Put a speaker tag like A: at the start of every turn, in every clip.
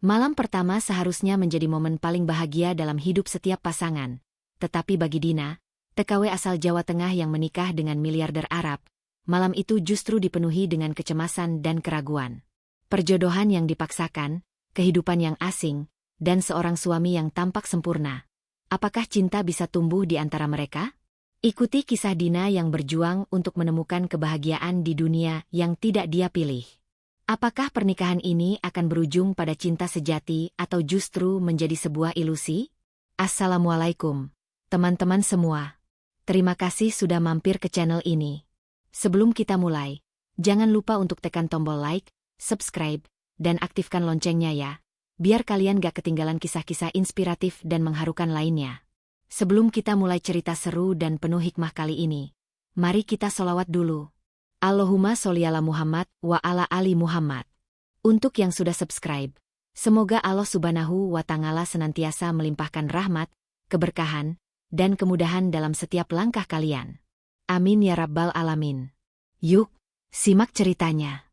A: Malam pertama seharusnya menjadi momen paling bahagia dalam hidup setiap pasangan. Tetapi bagi Dina, TKW asal Jawa Tengah yang menikah dengan miliarder Arab, malam itu justru dipenuhi dengan kecemasan dan keraguan. Perjodohan yang dipaksakan, kehidupan yang asing, dan seorang suami yang tampak sempurna. Apakah cinta bisa tumbuh di antara mereka? Ikuti kisah Dina yang berjuang untuk menemukan kebahagiaan di dunia yang tidak dia pilih. Apakah pernikahan ini akan berujung pada cinta sejati atau justru menjadi sebuah ilusi? Assalamualaikum, teman-teman semua. Terima kasih sudah mampir ke channel ini. Sebelum kita mulai, jangan lupa untuk tekan tombol like, subscribe, dan aktifkan loncengnya ya, biar kalian gak ketinggalan kisah-kisah inspiratif dan mengharukan lainnya. Sebelum kita mulai cerita seru dan penuh hikmah kali ini, mari kita sholawat dulu. Allahumma sholli ala Muhammad wa ala ali Muhammad. Untuk yang sudah subscribe, semoga Allah Subhanahu wa Ta'ala senantiasa melimpahkan rahmat, keberkahan, dan kemudahan dalam setiap langkah kalian. Amin ya rabbal alamin. Yuk, simak ceritanya.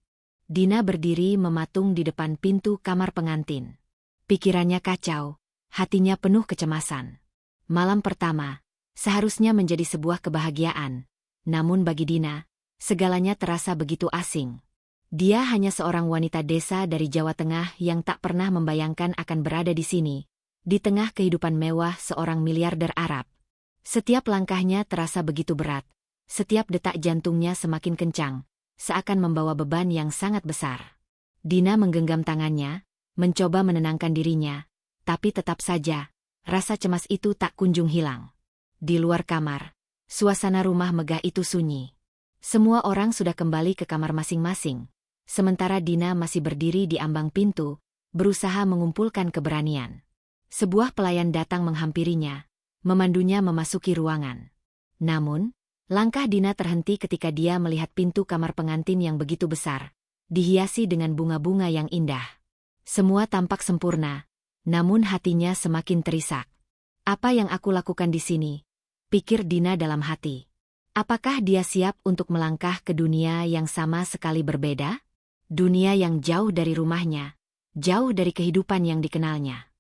A: Dina berdiri mematung di depan pintu kamar pengantin. Pikirannya kacau, hatinya penuh kecemasan. Malam pertama, seharusnya menjadi sebuah kebahagiaan. Namun bagi Dina, segalanya terasa begitu asing. Dia hanya seorang wanita desa dari Jawa Tengah yang tak pernah membayangkan akan berada di sini, di tengah kehidupan mewah seorang miliarder Arab. Setiap langkahnya terasa begitu berat, setiap detak jantungnya semakin kencang, seakan membawa beban yang sangat besar. Dina menggenggam tangannya, mencoba menenangkan dirinya, tapi tetap saja, rasa cemas itu tak kunjung hilang. Di luar kamar, suasana rumah megah itu sunyi. Semua orang sudah kembali ke kamar masing-masing, sementara Dina masih berdiri di ambang pintu, berusaha mengumpulkan keberanian. Sebuah pelayan datang menghampirinya, memandunya memasuki ruangan. Namun, langkah Dina terhenti ketika dia melihat pintu kamar pengantin yang begitu besar, dihiasi dengan bunga-bunga yang indah. Semua tampak sempurna, namun hatinya semakin terisak. Apa yang aku lakukan di sini? Pikir Dina dalam hati. Apakah dia siap untuk melangkah ke dunia yang sama sekali berbeda? Dunia yang jauh dari rumahnya, jauh dari kehidupan yang dikenalnya.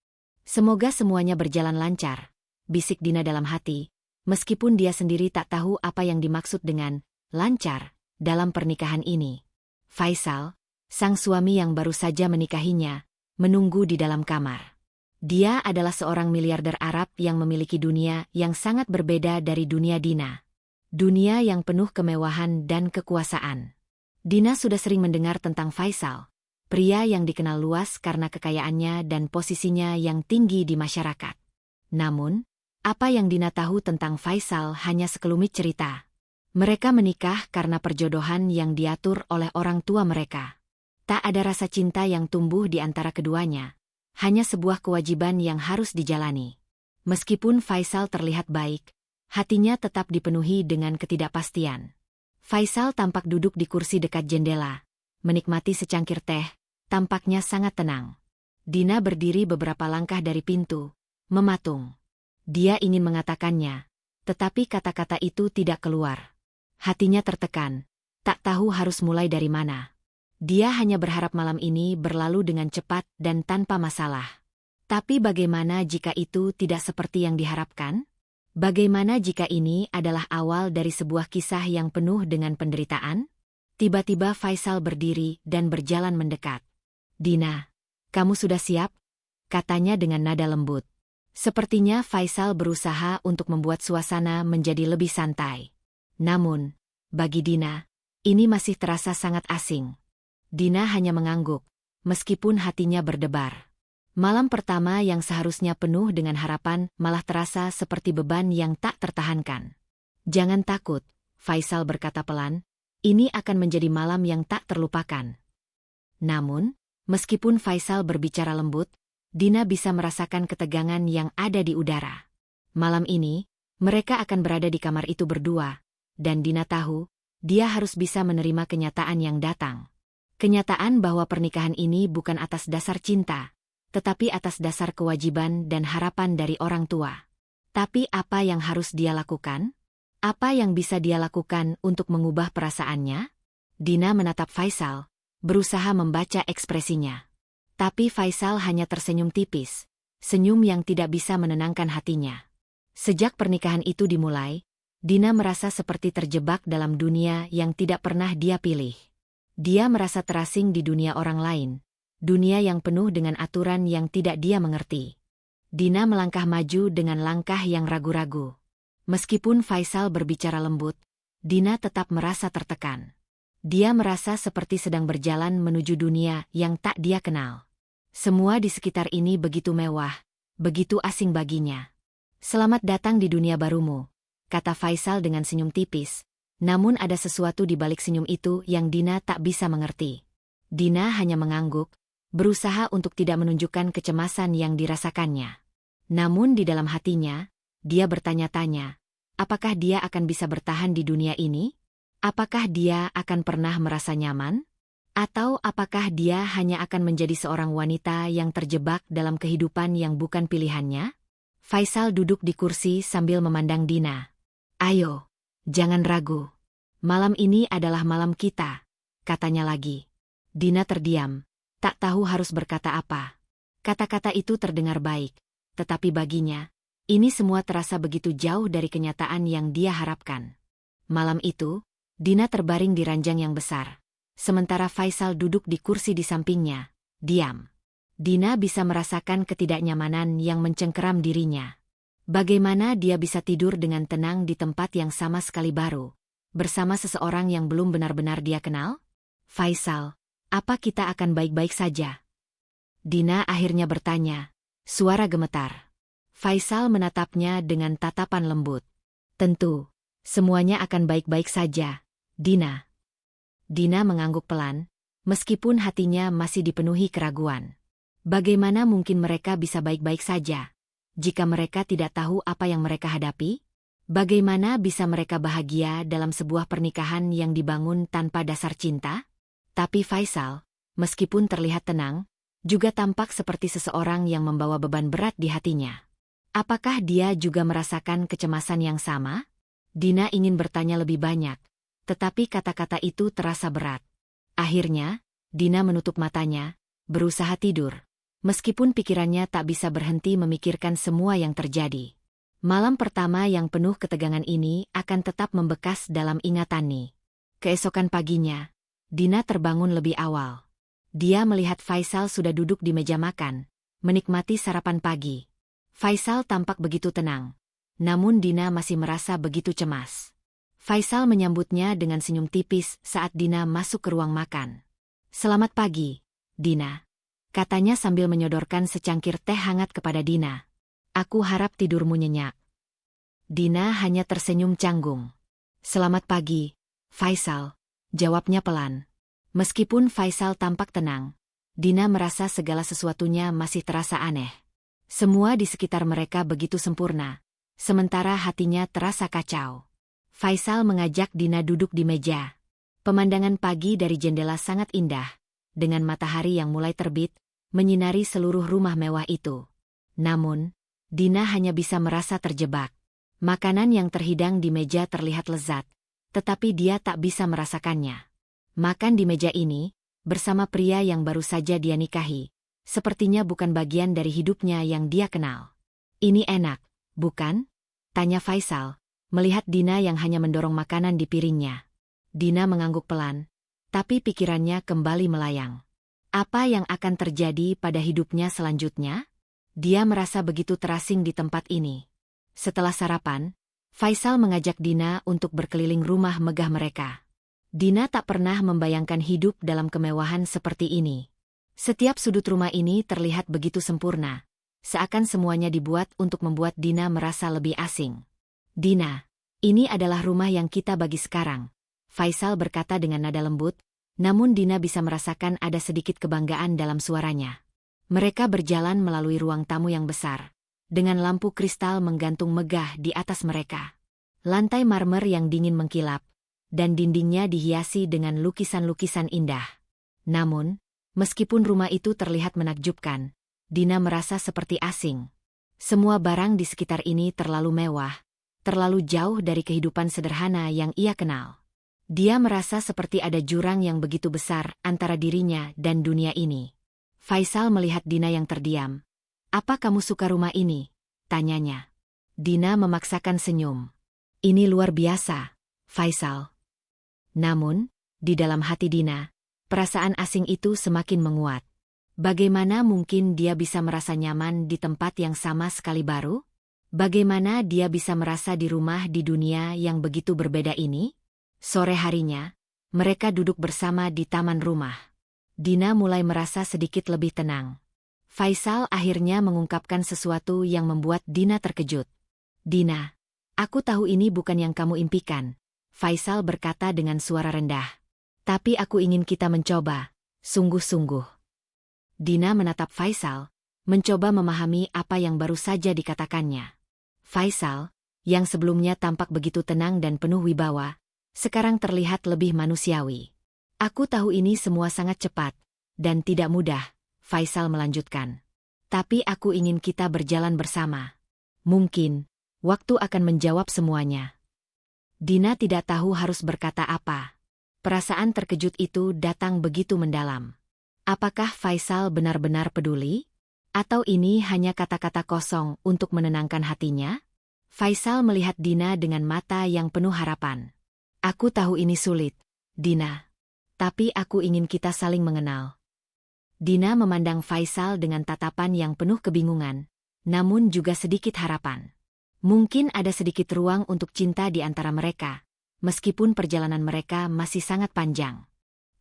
A: Semoga semuanya berjalan lancar, bisik Dina dalam hati, meskipun dia sendiri tak tahu apa yang dimaksud dengan lancar dalam pernikahan ini. Faisal, sang suami yang baru saja menikahinya, menunggu di dalam kamar. Dia adalah seorang miliarder Arab yang memiliki dunia yang sangat berbeda dari dunia Dina. Dunia yang penuh kemewahan dan kekuasaan. Dina sudah sering mendengar tentang Faisal, pria yang dikenal luas karena kekayaannya dan posisinya yang tinggi di masyarakat. Namun, apa yang Dina tahu tentang Faisal hanya sekelumit cerita. Mereka menikah karena perjodohan yang diatur oleh orang tua mereka. Tak ada rasa cinta yang tumbuh di antara keduanya, hanya sebuah kewajiban yang harus dijalani. Meskipun Faisal terlihat baik, hatinya tetap dipenuhi dengan ketidakpastian. Faisal tampak duduk di kursi dekat jendela, menikmati secangkir teh, tampaknya sangat tenang. Dina berdiri beberapa langkah dari pintu, mematung. Dia ingin mengatakannya, tetapi kata-kata itu tidak keluar. Hatinya tertekan, tak tahu harus mulai dari mana. Dia hanya berharap malam ini berlalu dengan cepat dan tanpa masalah. Tapi bagaimana jika itu tidak seperti yang diharapkan? Bagaimana jika ini adalah awal dari sebuah kisah yang penuh dengan penderitaan? Tiba-tiba Faisal berdiri dan berjalan mendekat. Dina, kamu sudah siap? Katanya dengan nada lembut. Sepertinya Faisal berusaha untuk membuat suasana menjadi lebih santai. Namun, bagi Dina, ini masih terasa sangat asing. Dina hanya mengangguk, meskipun hatinya berdebar. Malam pertama yang seharusnya penuh dengan harapan malah terasa seperti beban yang tak tertahankan. Jangan takut, Faisal berkata pelan, ini akan menjadi malam yang tak terlupakan. Namun, meskipun Faisal berbicara lembut, Dina bisa merasakan ketegangan yang ada di udara. Malam ini, mereka akan berada di kamar itu berdua, dan Dina tahu, dia harus bisa menerima kenyataan yang datang. Kenyataan bahwa pernikahan ini bukan atas dasar cinta, tetapi atas dasar kewajiban dan harapan dari orang tua. Tapi apa yang harus dia lakukan? Apa yang bisa dia lakukan untuk mengubah perasaannya? Dina menatap Faisal, berusaha membaca ekspresinya. Tapi Faisal hanya tersenyum tipis, senyum yang tidak bisa menenangkan hatinya. Sejak pernikahan itu dimulai, Dina merasa seperti terjebak dalam dunia yang tidak pernah dia pilih. Dia merasa terasing di dunia orang lain, dunia yang penuh dengan aturan yang tidak dia mengerti. Dina melangkah maju dengan langkah yang ragu-ragu. Meskipun Faisal berbicara lembut, Dina tetap merasa tertekan. Dia merasa seperti sedang berjalan menuju dunia yang tak dia kenal. Semua di sekitar ini begitu mewah, begitu asing baginya. "Selamat datang di dunia barumu," kata Faisal dengan senyum tipis. Namun ada sesuatu di balik senyum itu yang Dina tak bisa mengerti. Dina hanya mengangguk, berusaha untuk tidak menunjukkan kecemasan yang dirasakannya. Namun di dalam hatinya, dia bertanya-tanya, apakah dia akan bisa bertahan di dunia ini? Apakah dia akan pernah merasa nyaman? Atau apakah dia hanya akan menjadi seorang wanita yang terjebak dalam kehidupan yang bukan pilihannya? Faisal duduk di kursi sambil memandang Dina. "Ayo, jangan ragu. Malam ini adalah malam kita," katanya lagi. Dina terdiam, tak tahu harus berkata apa. Kata-kata itu terdengar baik, tetapi baginya, ini semua terasa begitu jauh dari kenyataan yang dia harapkan. Malam itu, Dina terbaring di ranjang yang besar. Sementara Faisal duduk di kursi di sampingnya, diam. Dina bisa merasakan ketidaknyamanan yang mencengkeram dirinya. Bagaimana dia bisa tidur dengan tenang di tempat yang sama sekali baru, bersama seseorang yang belum benar-benar dia kenal? "Faisal, apa kita akan baik-baik saja?" Dina akhirnya bertanya, suara gemetar. Faisal menatapnya dengan tatapan lembut. "Tentu, semuanya akan baik-baik saja, Dina." Dina mengangguk pelan, meskipun hatinya masih dipenuhi keraguan. Bagaimana mungkin mereka bisa baik-baik saja jika mereka tidak tahu apa yang mereka hadapi? Bagaimana bisa mereka bahagia dalam sebuah pernikahan yang dibangun tanpa dasar cinta? Tapi Faisal, meskipun terlihat tenang, juga tampak seperti seseorang yang membawa beban berat di hatinya. Apakah dia juga merasakan kecemasan yang sama? Dina ingin bertanya lebih banyak, tetapi kata-kata itu terasa berat. Akhirnya, Dina menutup matanya, berusaha tidur. Meskipun pikirannya tak bisa berhenti memikirkan semua yang terjadi. Malam pertama yang penuh ketegangan ini akan tetap membekas dalam ingatannya. Keesokan paginya, Dina terbangun lebih awal. Dia melihat Faisal sudah duduk di meja makan, menikmati sarapan pagi. Faisal tampak begitu tenang, namun Dina masih merasa begitu cemas. Faisal menyambutnya dengan senyum tipis saat Dina masuk ke ruang makan. "Selamat pagi, Dina," katanya sambil menyodorkan secangkir teh hangat kepada Dina. "Aku harap tidurmu nyenyak." Dina hanya tersenyum canggung. "Selamat pagi, Faisal," jawabnya pelan. Meskipun Faisal tampak tenang, Dina merasa segala sesuatunya masih terasa aneh. Semua di sekitar mereka begitu sempurna, sementara hatinya terasa kacau. Faisal mengajak Dina duduk di meja. Pemandangan pagi dari jendela sangat indah, dengan matahari yang mulai terbit, menyinari seluruh rumah mewah itu. Namun, Dina hanya bisa merasa terjebak. Makanan yang terhidang di meja terlihat lezat, tetapi dia tak bisa merasakannya. Makan di meja ini, bersama pria yang baru saja dia nikahi, sepertinya bukan bagian dari hidupnya yang dia kenal. "Ini enak, bukan?" tanya Faisal, melihat Dina yang hanya mendorong makanan di piringnya. Dina mengangguk pelan, tapi pikirannya kembali melayang. Apa yang akan terjadi pada hidupnya selanjutnya? Dia merasa begitu terasing di tempat ini. Setelah sarapan, Faisal mengajak Dina untuk berkeliling rumah megah mereka. Dina tak pernah membayangkan hidup dalam kemewahan seperti ini. Setiap sudut rumah ini terlihat begitu sempurna, seakan semuanya dibuat untuk membuat Dina merasa lebih asing. "Dina, ini adalah rumah yang kita bagi sekarang," Faisal berkata dengan nada lembut, namun Dina bisa merasakan ada sedikit kebanggaan dalam suaranya. Mereka berjalan melalui ruang tamu yang besar, dengan lampu kristal menggantung megah di atas mereka. Lantai marmer yang dingin mengkilap, dan dindingnya dihiasi dengan lukisan-lukisan indah. Namun, meskipun rumah itu terlihat menakjubkan, Dina merasa seperti asing. Semua barang di sekitar ini terlalu mewah, terlalu jauh dari kehidupan sederhana yang ia kenal. Dia merasa seperti ada jurang yang begitu besar antara dirinya dan dunia ini. Faisal melihat Dina yang terdiam. "Apa kamu suka rumah ini?" tanyanya. Dina memaksakan senyum. "Ini luar biasa, Faisal." Namun, di dalam hati Dina, perasaan asing itu semakin menguat. Bagaimana mungkin dia bisa merasa nyaman di tempat yang sama sekali baru? Bagaimana dia bisa merasa di rumah di dunia yang begitu berbeda ini? Sore harinya, mereka duduk bersama di taman rumah. Dina mulai merasa sedikit lebih tenang. Faisal akhirnya mengungkapkan sesuatu yang membuat Dina terkejut. "Dina, aku tahu ini bukan yang kamu impikan," Faisal berkata dengan suara rendah. "Tapi aku ingin kita mencoba, sungguh-sungguh." Dina menatap Faisal, mencoba memahami apa yang baru saja dikatakannya. Faisal, yang sebelumnya tampak begitu tenang dan penuh wibawa, sekarang terlihat lebih manusiawi. "Aku tahu ini semua sangat cepat dan tidak mudah," Faisal melanjutkan. "Tapi aku ingin kita berjalan bersama. Mungkin waktu akan menjawab semuanya." Dina tidak tahu harus berkata apa. Perasaan terkejut itu datang begitu mendalam. Apakah Faisal benar-benar peduli? Atau ini hanya kata-kata kosong untuk menenangkan hatinya? Faisal melihat Dina dengan mata yang penuh harapan. "Aku tahu ini sulit, Dina. Tapi aku ingin kita saling mengenal." Dina memandang Faisal dengan tatapan yang penuh kebingungan, namun juga sedikit harapan. Mungkin ada sedikit ruang untuk cinta di antara mereka, meskipun perjalanan mereka masih sangat panjang.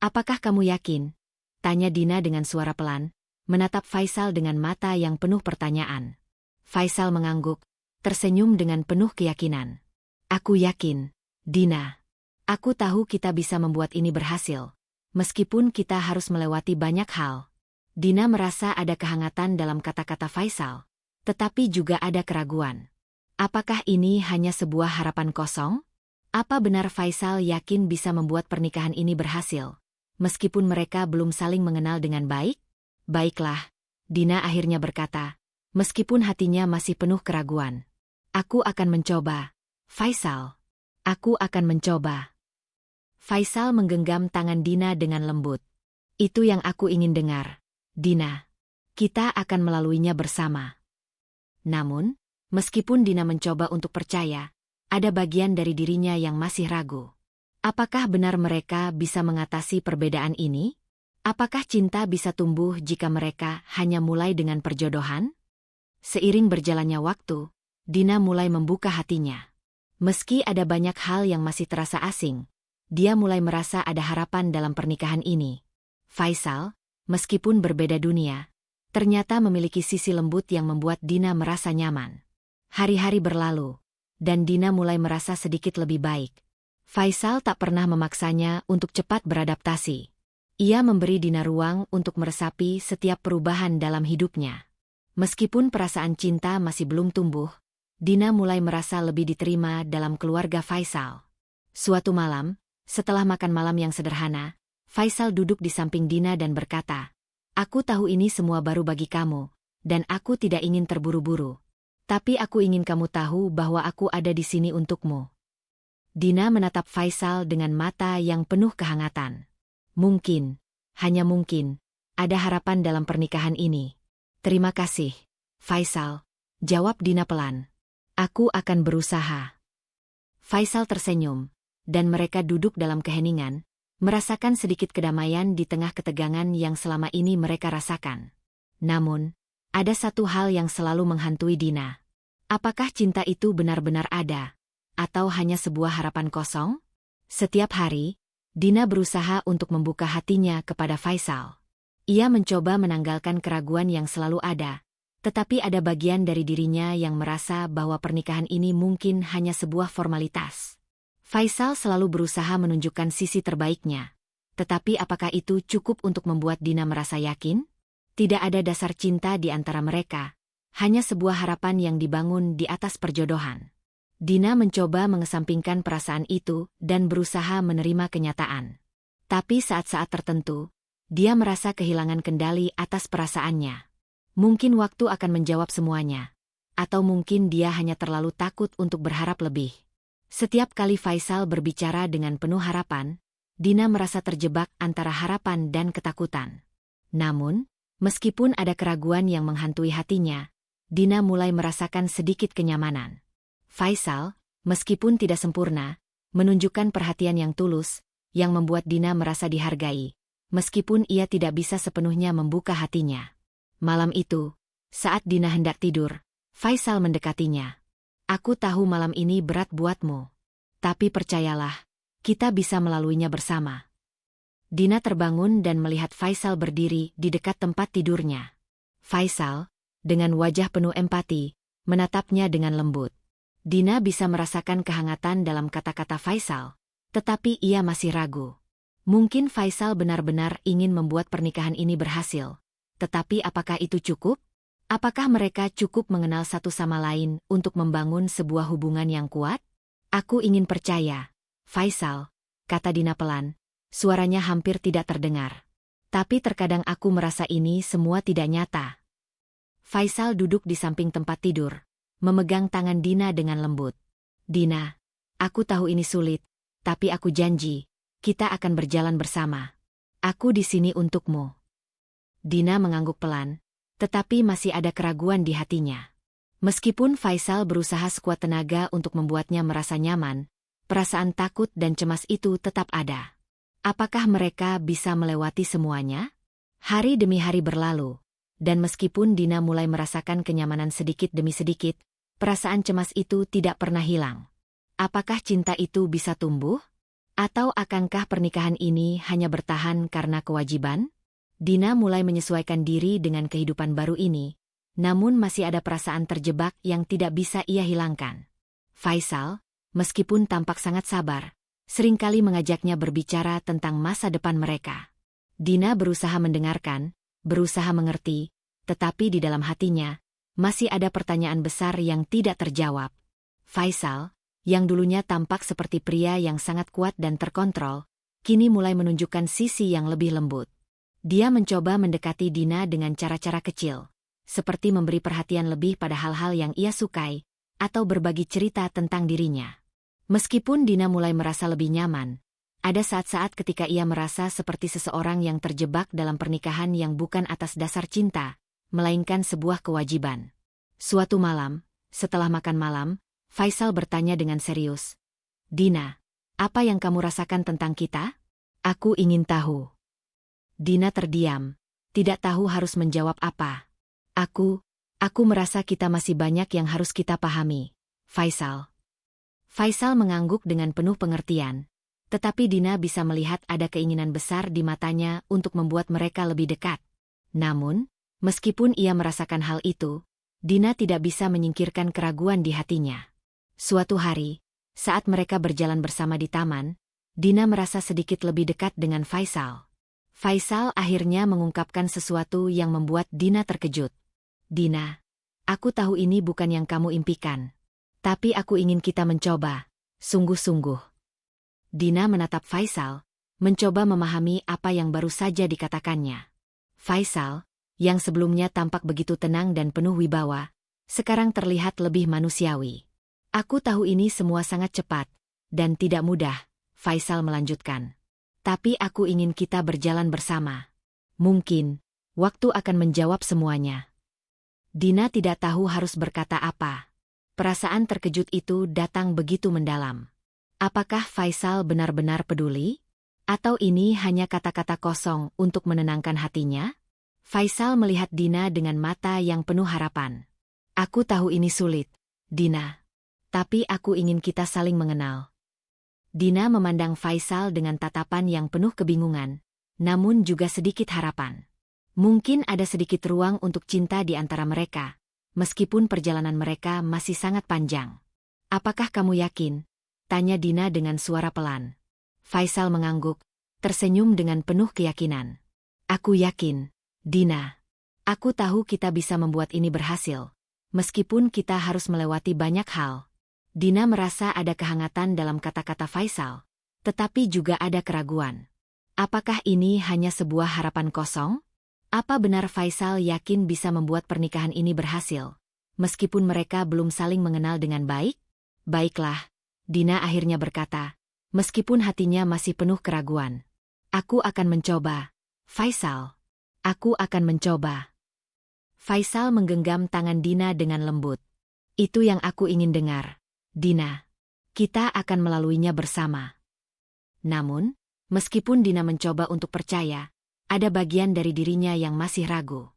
A: "Apakah kamu yakin?" tanya Dina dengan suara pelan, menatap Faisal dengan mata yang penuh pertanyaan. Faisal mengangguk, tersenyum dengan penuh keyakinan. "Aku yakin, Dina. Aku tahu kita bisa membuat ini berhasil, meskipun kita harus melewati banyak hal." Dina merasa ada kehangatan dalam kata-kata Faisal, tetapi juga ada keraguan. Apakah ini hanya sebuah harapan kosong? Apa benar Faisal yakin bisa membuat pernikahan ini berhasil, meskipun mereka belum saling mengenal dengan baik? "Baiklah," Dina akhirnya berkata, meskipun hatinya masih penuh keraguan. "Aku akan mencoba, Faisal. Aku akan mencoba." Faisal menggenggam tangan Dina dengan lembut. "Itu yang aku ingin dengar, Dina. Kita akan melaluinya bersama." Namun, meskipun Dina mencoba untuk percaya, ada bagian dari dirinya yang masih ragu. Apakah benar mereka bisa mengatasi perbedaan ini? Apakah cinta bisa tumbuh jika mereka hanya mulai dengan perjodohan? Seiring berjalannya waktu, Dina mulai membuka hatinya. Meski ada banyak hal yang masih terasa asing, dia mulai merasa ada harapan dalam pernikahan ini. Faisal, meskipun berbeda dunia, ternyata memiliki sisi lembut yang membuat Dina merasa nyaman. Hari-hari berlalu, dan Dina mulai merasa sedikit lebih baik. Faisal tak pernah memaksanya untuk cepat beradaptasi. Ia memberi Dina ruang untuk meresapi setiap perubahan dalam hidupnya. Meskipun perasaan cinta masih belum tumbuh, Dina mulai merasa lebih diterima dalam keluarga Faisal. Suatu malam, setelah makan malam yang sederhana, Faisal duduk di samping Dina dan berkata, "Aku tahu ini semua baru bagi kamu, dan aku tidak ingin terburu-buru. Tapi aku ingin kamu tahu bahwa aku ada di sini untukmu." Dina menatap Faisal dengan mata yang penuh kehangatan. "Mungkin, hanya mungkin, ada harapan dalam pernikahan ini." "Terima kasih, Faisal," jawab Dina pelan. "Aku akan berusaha." Faisal tersenyum, dan mereka duduk dalam keheningan, merasakan sedikit kedamaian di tengah ketegangan yang selama ini mereka rasakan. Namun, ada satu hal yang selalu menghantui Dina. Apakah cinta itu benar-benar ada? Atau hanya sebuah harapan kosong? Setiap hari, Dina berusaha untuk membuka hatinya kepada Faisal. Ia mencoba menanggalkan keraguan yang selalu ada, tetapi ada bagian dari dirinya yang merasa bahwa pernikahan ini mungkin hanya sebuah formalitas. Faisal selalu berusaha menunjukkan sisi terbaiknya, tetapi apakah itu cukup untuk membuat Dina merasa yakin? Tidak ada dasar cinta di antara mereka, hanya sebuah harapan yang dibangun di atas perjodohan. Dina mencoba mengesampingkan perasaan itu dan berusaha menerima kenyataan. Tapi saat-saat tertentu, dia merasa kehilangan kendali atas perasaannya. Mungkin waktu akan menjawab semuanya. Atau mungkin dia hanya terlalu takut untuk berharap lebih. Setiap kali Faisal berbicara dengan penuh harapan, Dina merasa terjebak antara harapan dan ketakutan. Namun, Meskipun ada keraguan yang menghantui hatinya, Dina mulai merasakan sedikit kenyamanan. Faisal, meskipun tidak sempurna, menunjukkan perhatian yang tulus, yang membuat Dina merasa dihargai, meskipun ia tidak bisa sepenuhnya membuka hatinya. Malam itu, saat Dina hendak tidur, Faisal mendekatinya. Aku tahu malam ini berat buatmu. Tapi percayalah, kita bisa melaluinya bersama. Dina terbangun dan melihat Faisal berdiri di dekat tempat tidurnya. Faisal, dengan wajah penuh empati, menatapnya dengan lembut. Dina bisa merasakan kehangatan dalam kata-kata Faisal, tetapi ia masih ragu. Mungkin Faisal benar-benar ingin membuat pernikahan ini berhasil. Tetapi apakah itu cukup? Apakah mereka cukup mengenal satu sama lain untuk membangun sebuah hubungan yang kuat? Aku ingin percaya, Faisal, kata Dina pelan. Suaranya hampir tidak terdengar. Tapi terkadang aku merasa ini semua tidak nyata. Faisal duduk di samping tempat tidur, memegang tangan Dina dengan lembut. Dina, aku tahu ini sulit, tapi aku janji, kita akan berjalan bersama. Aku di sini untukmu. Dina mengangguk pelan, tetapi masih ada keraguan di hatinya. Meskipun Faisal berusaha sekuat tenaga untuk membuatnya merasa nyaman, perasaan takut dan cemas itu tetap ada. Apakah mereka bisa melewati semuanya? Hari demi hari berlalu, dan meskipun Dina mulai merasakan kenyamanan sedikit demi sedikit, perasaan cemas itu tidak pernah hilang. Apakah cinta itu bisa tumbuh? Atau akankah pernikahan ini hanya bertahan karena kewajiban? Dina mulai menyesuaikan diri dengan kehidupan baru ini, namun masih ada perasaan terjebak yang tidak bisa ia hilangkan. Faisal, meskipun tampak sangat sabar, seringkali mengajaknya berbicara tentang masa depan mereka. Dina berusaha mendengarkan, berusaha mengerti, tetapi di dalam hatinya, masih ada pertanyaan besar yang tidak terjawab. Faisal, yang dulunya tampak seperti pria yang sangat kuat dan terkontrol, kini mulai menunjukkan sisi yang lebih lembut. Dia mencoba mendekati Dina dengan cara-cara kecil, seperti memberi perhatian lebih pada hal-hal yang ia sukai, atau berbagi cerita tentang dirinya. Meskipun Dina mulai merasa lebih nyaman, ada saat-saat ketika ia merasa seperti seseorang yang terjebak dalam pernikahan yang bukan atas dasar cinta, melainkan sebuah kewajiban. Suatu malam, setelah makan malam, Faisal bertanya dengan serius. Dina, apa yang kamu rasakan tentang kita? Aku ingin tahu. Dina terdiam, tidak tahu harus menjawab apa. Aku merasa kita masih banyak yang harus kita pahami, Faisal. Faisal mengangguk dengan penuh pengertian, tetapi Dina bisa melihat ada keinginan besar di matanya untuk membuat mereka lebih dekat. Namun, meskipun ia merasakan hal itu, Dina tidak bisa menyingkirkan keraguan di hatinya. Suatu hari, saat mereka berjalan bersama di taman, Dina merasa sedikit lebih dekat dengan Faisal. Faisal akhirnya mengungkapkan sesuatu yang membuat Dina terkejut. Dina, aku tahu ini bukan yang kamu impikan. Tapi aku ingin kita mencoba, sungguh-sungguh. Dina menatap Faisal, mencoba memahami apa yang baru saja dikatakannya. Faisal, yang sebelumnya tampak begitu tenang dan penuh wibawa, sekarang terlihat lebih manusiawi. Aku tahu ini semua sangat cepat, dan tidak mudah, Faisal melanjutkan. Tapi aku ingin kita berjalan bersama. Mungkin, waktu akan menjawab semuanya. Dina tidak tahu harus berkata apa. Perasaan terkejut itu datang begitu mendalam. Apakah Faisal benar-benar peduli? Atau ini hanya kata-kata kosong untuk menenangkan hatinya? Faisal melihat Dina dengan mata yang penuh harapan. Aku tahu ini sulit, Dina. Tapi aku ingin kita saling mengenal. Dina memandang Faisal dengan tatapan yang penuh kebingungan, namun juga sedikit harapan. Mungkin ada sedikit ruang untuk cinta di antara mereka. Meskipun perjalanan mereka masih sangat panjang. Apakah kamu yakin? Tanya Dina dengan suara pelan. Faisal mengangguk, tersenyum dengan penuh keyakinan. Aku yakin, Dina. Aku tahu kita bisa membuat ini berhasil. Meskipun kita harus melewati banyak hal. Dina merasa ada kehangatan dalam kata-kata Faisal, tetapi juga ada keraguan. Apakah ini hanya sebuah harapan kosong? Apa benar Faisal yakin bisa membuat pernikahan ini berhasil, meskipun mereka belum saling mengenal dengan baik? Baiklah, Dina akhirnya berkata, meskipun hatinya masih penuh keraguan. Aku akan mencoba, Faisal. Aku akan mencoba. Faisal menggenggam tangan Dina dengan lembut. Itu yang aku ingin dengar. Dina, kita akan melaluinya bersama. Namun, meskipun Dina mencoba untuk percaya, ada bagian dari dirinya yang masih ragu.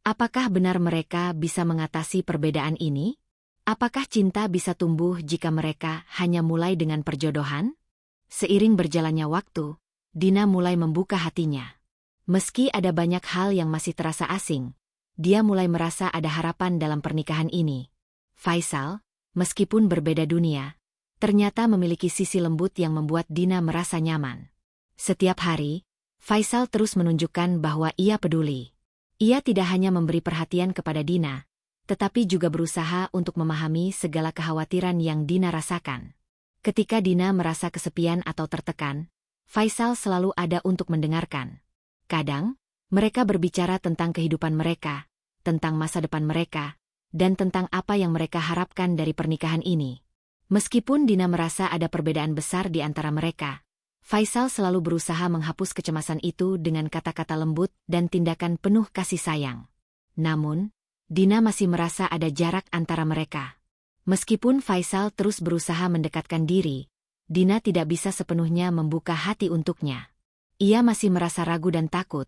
A: Apakah benar mereka bisa mengatasi perbedaan ini? Apakah cinta bisa tumbuh jika mereka hanya mulai dengan perjodohan? Seiring berjalannya waktu, Dina mulai membuka hatinya. Meski ada banyak hal yang masih terasa asing, dia mulai merasa ada harapan dalam pernikahan ini. Faisal, meskipun berbeda dunia, ternyata memiliki sisi lembut yang membuat Dina merasa nyaman. Setiap hari, Faisal terus menunjukkan bahwa ia peduli. Ia tidak hanya memberi perhatian kepada Dina, tetapi juga berusaha untuk memahami segala kekhawatiran yang Dina rasakan. Ketika Dina merasa kesepian atau tertekan, Faisal selalu ada untuk mendengarkan. Kadang, mereka berbicara tentang kehidupan mereka, tentang masa depan mereka, dan tentang apa yang mereka harapkan dari pernikahan ini. Meskipun Dina merasa ada perbedaan besar di antara mereka, Faisal selalu berusaha menghapus kecemasan itu dengan kata-kata lembut dan tindakan penuh kasih sayang. Namun, Dina masih merasa ada jarak antara mereka. Meskipun Faisal terus berusaha mendekatkan diri, Dina tidak bisa sepenuhnya membuka hati untuknya. Ia masih merasa ragu dan takut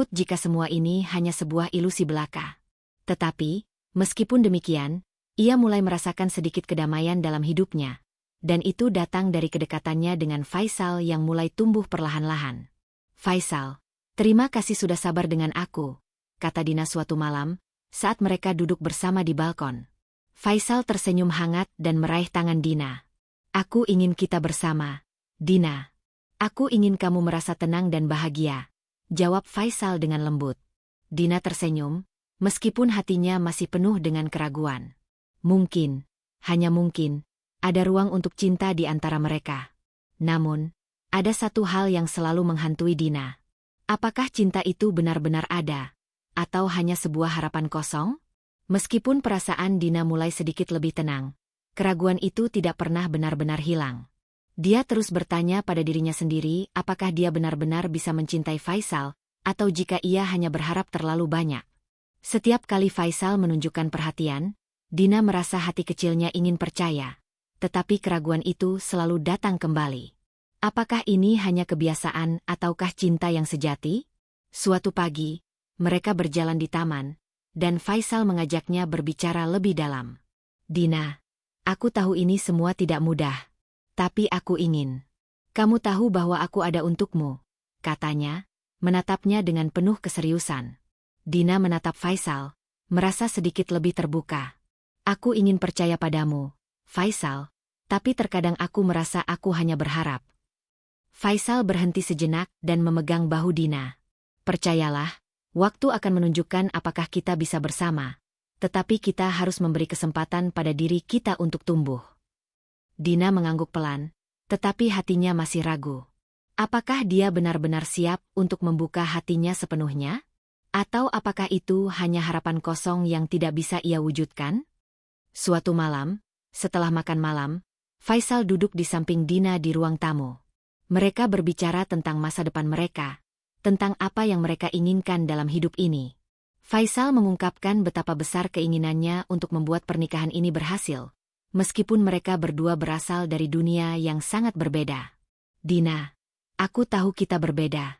A: jika semua ini hanya sebuah ilusi belaka. Tetapi, meskipun demikian, ia mulai merasakan sedikit kedamaian dalam hidupnya. Dan itu datang dari kedekatannya dengan Faisal yang mulai tumbuh perlahan-lahan. Faisal, terima kasih sudah sabar dengan aku, kata Dina suatu malam, saat mereka duduk bersama di balkon. Faisal tersenyum hangat dan meraih tangan Dina. Aku ingin kita bersama, Dina. Aku ingin kamu merasa tenang dan bahagia, jawab Faisal dengan lembut. Dina tersenyum, meskipun hatinya masih penuh dengan keraguan. Mungkin, hanya mungkin, ada ruang untuk cinta di antara mereka. Namun, ada satu hal yang selalu menghantui Dina. Apakah cinta itu benar-benar ada? Atau hanya sebuah harapan kosong? Meskipun perasaan Dina mulai sedikit lebih tenang, keraguan itu tidak pernah benar-benar hilang. Dia terus bertanya pada dirinya sendiri apakah dia benar-benar bisa mencintai Faisal, atau jika ia hanya berharap terlalu banyak. Setiap kali Faisal menunjukkan perhatian, Dina merasa hati kecilnya ingin percaya. Tetapi keraguan itu selalu datang kembali. Apakah ini hanya kebiasaan ataukah cinta yang sejati? Suatu pagi, mereka berjalan di taman, dan Faisal mengajaknya berbicara lebih dalam. Dina, aku tahu ini semua tidak mudah. Tapi aku ingin. Kamu tahu bahwa aku ada untukmu, katanya, menatapnya dengan penuh keseriusan. Dina menatap Faisal, merasa sedikit lebih terbuka. Aku ingin percaya padamu, Faisal, tapi terkadang aku merasa aku hanya berharap. Faisal berhenti sejenak dan memegang bahu Dina. Percayalah, waktu akan menunjukkan apakah kita bisa bersama, tetapi kita harus memberi kesempatan pada diri kita untuk tumbuh. Dina mengangguk pelan, tetapi hatinya masih ragu. Apakah dia benar-benar siap untuk membuka hatinya sepenuhnya? Atau apakah itu hanya harapan kosong yang tidak bisa ia wujudkan? Suatu malam, setelah makan malam, Faisal duduk di samping Dina di ruang tamu. Mereka berbicara tentang masa depan mereka, tentang apa yang mereka inginkan dalam hidup ini. Faisal mengungkapkan betapa besar keinginannya untuk membuat pernikahan ini berhasil, meskipun mereka berdua berasal dari dunia yang sangat berbeda. Dina, aku tahu kita berbeda.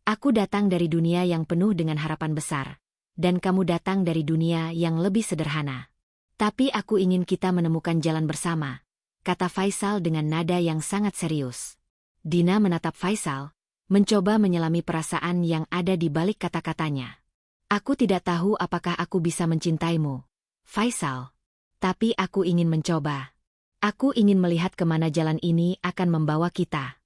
A: Aku datang dari dunia yang penuh dengan harapan besar, dan kamu datang dari dunia yang lebih sederhana. Tapi aku ingin kita menemukan jalan bersama, kata Faisal dengan nada yang sangat serius. Dina menatap Faisal, mencoba menyelami perasaan yang ada di balik kata-katanya. Aku tidak tahu apakah aku bisa mencintaimu, Faisal. Tapi aku ingin mencoba. Aku ingin melihat kemana jalan ini akan membawa kita.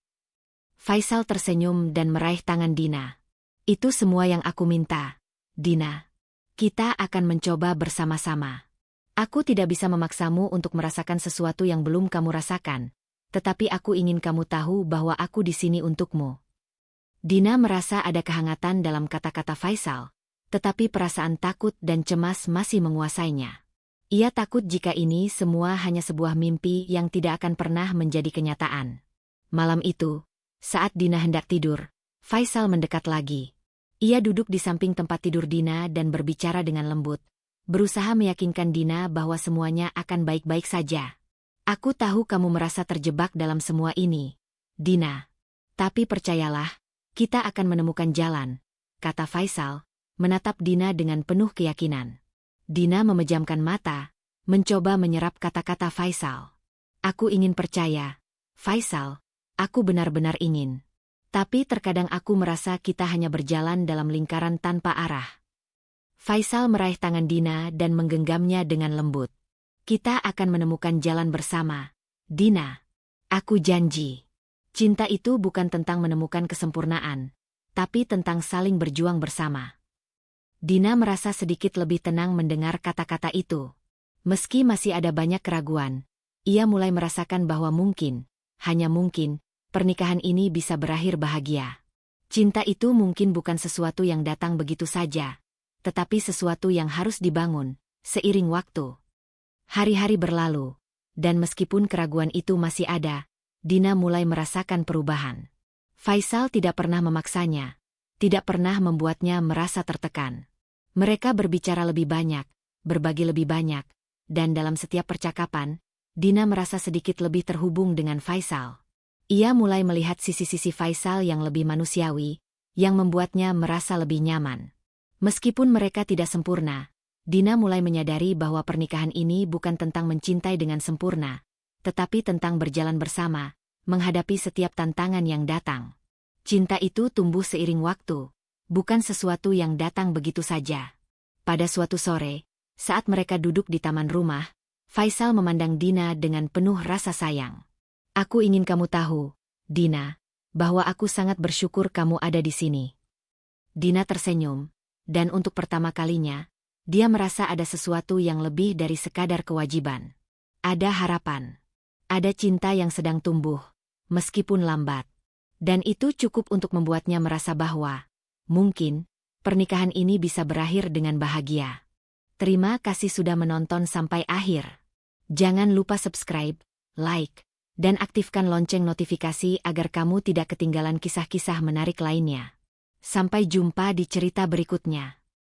A: Faisal tersenyum dan meraih tangan Dina. Itu semua yang aku minta, Dina. Kita akan mencoba bersama-sama. Aku tidak bisa memaksamu untuk merasakan sesuatu yang belum kamu rasakan, tetapi aku ingin kamu tahu bahwa aku di sini untukmu. Dina merasa ada kehangatan dalam kata-kata Faisal, tetapi perasaan takut dan cemas masih menguasainya. Ia takut jika ini semua hanya sebuah mimpi yang tidak akan pernah menjadi kenyataan. Malam itu, saat Dina hendak tidur, Faisal mendekat lagi. Ia duduk di samping tempat tidur Dina dan berbicara dengan lembut, berusaha meyakinkan Dina bahwa semuanya akan baik-baik saja. Aku tahu kamu merasa terjebak dalam semua ini, Dina. Tapi percayalah, kita akan menemukan jalan, kata Faisal, menatap Dina dengan penuh keyakinan. Dina memejamkan mata, mencoba menyerap kata-kata Faisal. Aku ingin percaya, Faisal, aku benar-benar ingin. Tapi terkadang aku merasa kita hanya berjalan dalam lingkaran tanpa arah. Faisal meraih tangan Dina dan menggenggamnya dengan lembut. Kita akan menemukan jalan bersama, Dina. Aku janji. Cinta itu bukan tentang menemukan kesempurnaan, tapi tentang saling berjuang bersama. Dina merasa sedikit lebih tenang mendengar kata-kata itu. Meski masih ada banyak keraguan, ia mulai merasakan bahwa mungkin, hanya mungkin, pernikahan ini bisa berakhir bahagia. Cinta itu mungkin bukan sesuatu yang datang begitu saja, tetapi sesuatu yang harus dibangun, seiring waktu. Hari-hari berlalu, dan meskipun keraguan itu masih ada, Dina mulai merasakan perubahan. Faisal tidak pernah memaksanya, tidak pernah membuatnya merasa tertekan. Mereka berbicara lebih banyak, berbagi lebih banyak, dan dalam setiap percakapan, Dina merasa sedikit lebih terhubung dengan Faisal. Ia mulai melihat sisi-sisi Faisal yang lebih manusiawi, yang membuatnya merasa lebih nyaman. Meskipun mereka tidak sempurna, Dina mulai menyadari bahwa pernikahan ini bukan tentang mencintai dengan sempurna, tetapi tentang berjalan bersama, menghadapi setiap tantangan yang datang. Cinta itu tumbuh seiring waktu, bukan sesuatu yang datang begitu saja. Pada suatu sore, saat mereka duduk di taman rumah, Faisal memandang Dina dengan penuh rasa sayang. Aku ingin kamu tahu, Dina, bahwa aku sangat bersyukur kamu ada di sini. Dina tersenyum, dan untuk pertama kalinya, dia merasa ada sesuatu yang lebih dari sekadar kewajiban. Ada harapan. Ada cinta yang sedang tumbuh, meskipun lambat. Dan itu cukup untuk membuatnya merasa bahwa, mungkin, pernikahan ini bisa berakhir dengan bahagia. Terima kasih sudah menonton sampai akhir. Jangan lupa subscribe, like, dan aktifkan lonceng notifikasi agar kamu tidak ketinggalan kisah-kisah menarik lainnya. Sampai jumpa di cerita berikutnya.